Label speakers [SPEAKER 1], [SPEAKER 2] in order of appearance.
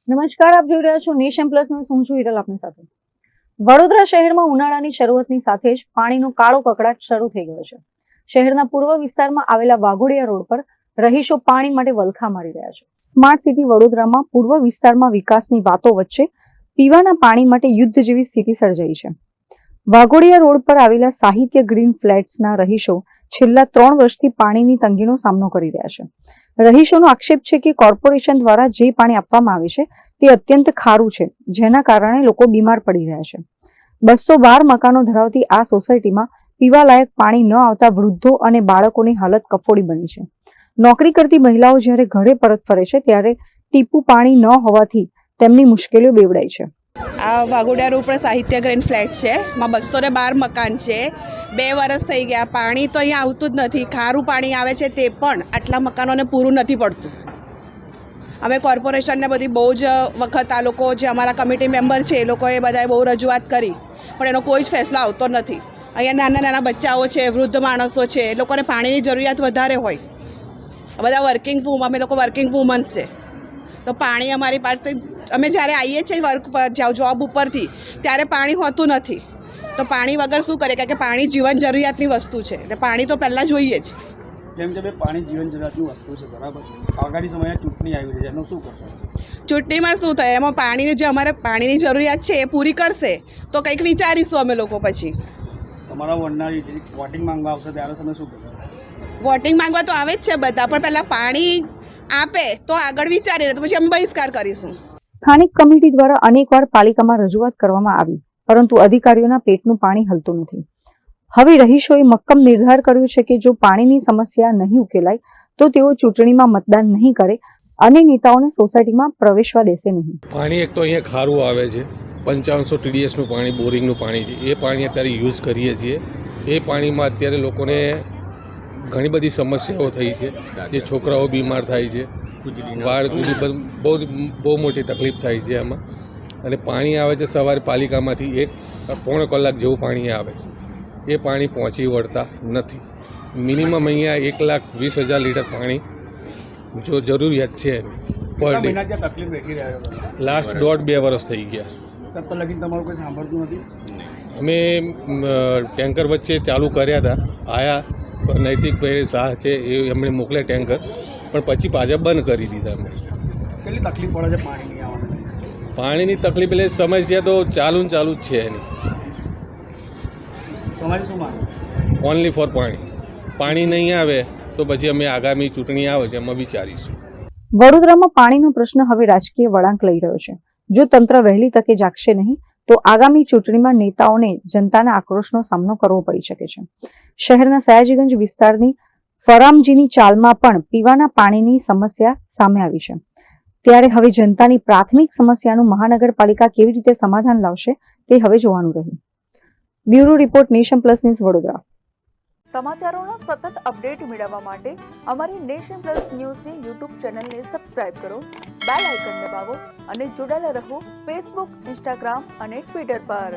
[SPEAKER 1] નમસ્કાર, આપ જોઈ રહ્યા છો નેશન પ્લસ ન્યૂઝ. હું છું હિરલ આપની સાથે. વડોદરા શહેરમાં ઉનાળાની શરૂઆતની સાથે જ પાણીનો કાળો કકળાટ શરૂ થઈ ગયો છે. શહેરના પૂર્વ વિસ્તારમાં આવેલા વાઘોડિયા રોડ પર રહીશો પાણી માટે વલખા મારી રહ્યા છે. સ્માર્ટ સિટી વડોદરામાં પૂર્વ વિસ્તારમાં વિકાસની વાતો વચ્ચે પીવાના પાણી માટે યુદ્ધ જેવી સ્થિતિ સર્જાઈ છે. વાઘોડિયા રોડ પર આવેલા સાહિત્ય ગ્રીન ફ્લેટ્સના રહીશો છેલ્લા 3 વર્ષથી પાણીની તંગીનો સામનો કરી રહ્યા છે. રહીશોનો આક્ષેપ છે કે કોર્પોરેશન દ્વારા જે પાણી આપવામાં આવે છે તે અત્યંત ખારું છે, જેના કારણે લોકો બીમાર પડી રહ્યા છે. 212 મકાનો ધરાવતી આ સોસાયટીમાં પીવાલાયક પાણી ન આવતા વૃદ્ધો અને બાળકોની હાલત કફોડી બની છે. નોકરી કરતી મહિલાઓ જ્યારે ઘરે પરત ફરે છે ત્યારે ટીપું પાણી ન હોવાથી તેમની મુશ્કેલીઓ બેવડાઈ છે.
[SPEAKER 2] આ વાઘોડિયા રોડ પર સાહિત્ય ગ્રીન ફ્લેટ છે, માં 212 મકાન છે. 2 વર્ષ થઈ ગયા, પાણી તો અહીંયા આવતું જ નથી. ખારું પાણી આવે છે તે પણ આટલા મકાનોને પૂરું નથી પડતું. અમે કોર્પોરેશનને બધી બહુ જ વખત આ લોકો જે અમારા કમિટી મેમ્બર છે એ લોકોએ બધાએ બહુ રજૂઆત કરી, પણ એનો કોઈ જ ફેસલો આવતો નથી. અહીંયા નાના નાના બચ્ચાઓ છે, વૃદ્ધ માણસો છે, એ લોકોને પાણીની જરૂરિયાત વધારે હોય. બધા અમે લોકો વર્કિંગ વુમન્સ છે, તો પાણી અમારી પાસે અમે જ્યારે આવીએ છીએ વર્ક પર જોબ ઉપરથી ત્યારે પાણી હોતું નથી. તો પાણી વગર શું કરે? કારણ કે પાણી જીવન જરૂરિયાતની વસ્તુ છે, એટલે પાણી તો પહેલાં જોઈએ જ.
[SPEAKER 3] કેમ કે પાણી જીવન જરૂરિયાતની વસ્તુ છે, બરાબર. આગામી સમયે ચૂંટણી આવી રહી છે, એનું શું કરશો?
[SPEAKER 2] ચૂંટણીમાં શું થાય? એમાં પાણીની જે અમારે પાણીની જરૂરિયાત છે એ પૂરી કરશે તો કંઈક વિચારીશું અમે લોકો. પછી
[SPEAKER 3] તમારા વોર્ડના વોટિંગ માંગવા આવશે ત્યારે તમે શું કરશો?
[SPEAKER 2] વોટિંગ માંગવા તો આવે જ છે બધા, પણ પહેલાં પાણી આપે તો આગળ વિચારીને તો પછી અમે બહિષ્કાર કરીશું.
[SPEAKER 1] સ્થાનિક કમિટી દ્વારા અનેકવાર પાલિકામાં રજૂઆત કરવામાં આવી, પરંતુ અધિકારીઓના પેટનું પાણી હલતું નથી. હવે રહીશોએ મક્કમ નિર્ધાર કર્યો છે કે જો પાણીની સમસ્યા નહીં ઉકેલાય તો તેઓ ચૂંટણીમાં મતદાન નહીં કરે અને નેતાઓને સોસાયટીમાં પ્રવેશવા દેશે નહીં.
[SPEAKER 4] પાણી એક તો અહીંયા ખારું આવે છે, 5500 TDSનું પાણી બોરિંગનું પાણી છે. એ પાણી અત્યારે યુઝ કરીએ છીએ. એ પાણીમાં અત્યારે લોકોને ઘણી બધી સમસ્યાઓ થઈ છે. જે છોકરાઓ બીમાર થાય છે, વાળ બહુ મોટી તકલીફ થાય છે આમાં. અને પાણી આવે છે સવારે પાલિકામાંથી 1.25 કલાક જેવું પાણી આવે છે. એ પાણી પહોંચી વળતા નથી. મિનિમમ અહીંયા 1,20,000 લીટર પાણી જો જરૂરિયાત છે પર ડે.
[SPEAKER 3] તકલીફ વેઠી રહ્યા છો?
[SPEAKER 4] લાસ્ટ 1.5-2 વર્ષ થઈ ગયા.
[SPEAKER 3] તો લગીન તમારું કોઈ સાંભળતું નથી.
[SPEAKER 4] અમે ટેન્કર વચ્ચે ચાલુ કર્યા હતા, આયા પણ નૈતિકભાઈ શાહ છે એ એમણે મોકલ્યા ટેન્કર, પણ પછી પાછા બંધ કરી દીધા એમણે.
[SPEAKER 3] કેટલી તકલીફ પડે છે પાણી નહીં આવવાની?
[SPEAKER 4] પાણીની તકલીફ એટલે સમસ્યા તો ચાલુ જ છે એની.
[SPEAKER 3] તમારી શું માંગ?
[SPEAKER 4] ઓનલી ફોર પાણી. પાણી નહીં આવે તો પછી અમે આગામી ચૂંટણી આવે છે એમાં વિચારીશું.
[SPEAKER 1] વડોદરામાં પાણીનો પ્રશ્ન હવે રાજકીય વળાંક લઈ રહ્યો છે. જો તંત્ર વહેલી તકે જાગશે નહીં તો આગામી ચૂંટણીમાં નેતાઓને જનતાના આક્રોશનો સામનો કરવો પડી શકે છે. શહેરના સયાજીગંજ વિસ્તારની ફરામજીની ચાલમાં પણ પીવાના પાણીની સમસ્યા સામે આવી છે. ત્યારે હવે જનતાની પ્રાથમિક સમસ્યાનું મહાનગરપાલિકા કેવી રીતે સમાધાન લાવશે તે હવે જોવાનું રહ્યું. Bureau report, nation plus news, Vadodara.
[SPEAKER 5] સમાચારોનો સતત અપડેટ મેળવવા માટે અમારી નેશન પ્લસ ન્યૂઝની યુટ્યુબ ચેનલને સબસ્ક્રાઇબ કરો, બેલ આઇકન દબાવો અને જોડાયેલા રહો ફેસબુક, ઇન્સ્ટાગ્રામ અને ટ્વિટર પર.